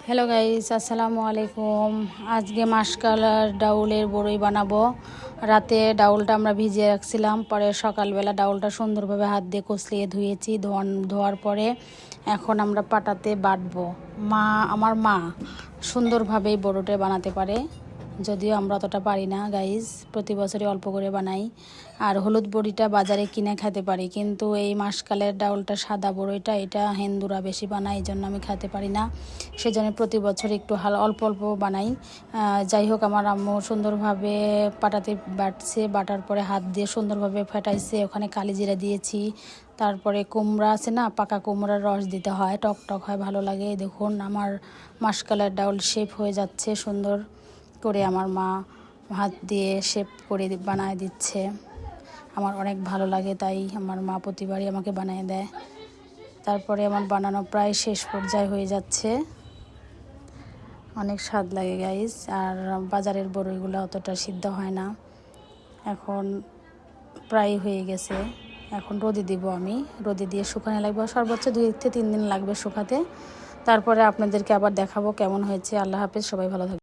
Hello guys, আসসালামু আলাইকুম। আজকে মাসকালার ডাউলের বড়ই বানাবো। রাতে ডাউলটা আমরা ভিজিয়ে রাখছিলাম, পরে সকালবেলা ডাউলটা সুন্দরভাবে হাত দিয়ে কচলিয়ে ধুয়েছি। ধোয়ার পরে এখন আমরা পাটাতে বাটবো। আমার মা সুন্দরভাবেই বড়টা বানাতে পারে, যদিও আমরা অতটা পারি না গাইস। প্রতি বছরই অল্প করে বানাই। আর হলুদ বড়িটা বাজারে কিনে খেতে পারি, কিন্তু এই মাসকালের ডাউলটা সাদা বড়িটা এটা হিন্দুরা বেশি বানায়, এই জন্য আমি খেতে পারি না। সেজন্য প্রতি বছর একটু অল্প অল্প বানাই। যাই হোক, আমার আম্মু সুন্দরভাবে পাটাতে বাটছে, বাটার পরে হাত দিয়ে সুন্দরভাবে ফেটাইছে। ওখানে কালিজিরা দিয়েছি, তারপরে কুমড়া আছে না, পাকা কুমড়ার রস দিতে হয়, টক টক হয়, ভালো লাগে। দেখুন আমার মাসকালের ডাউল শেপ হয়ে যাচ্ছে সুন্দর করে। আমার মা হাত দিয়ে শেপ করে বানায় দিচ্ছে। আমার অনেক ভালো লাগে, তাই আমার মা প্রতিবারই আমাকে বানিয়ে দেয়। তারপরে আমার বানানো প্রায় শেষ পর্যায়ে হয়ে যাচ্ছে। অনেক স্বাদ লাগে গাইস। আর বাজারের বড়ইগুলো অতটা সিদ্ধ হয় না। এখন প্রায় হয়ে গেছে। এখন রোদে দিব আমি, রোদে দিয়ে শুকানো লাগবে, সর্বোচ্চ 2 থেকে 3 দিন লাগবে শুকাতে। তারপরে আপনাদেরকে আবার দেখাবো কেমন হয়েছে। আল্লাহ হাফেজ, সবাই ভালো থাকবে।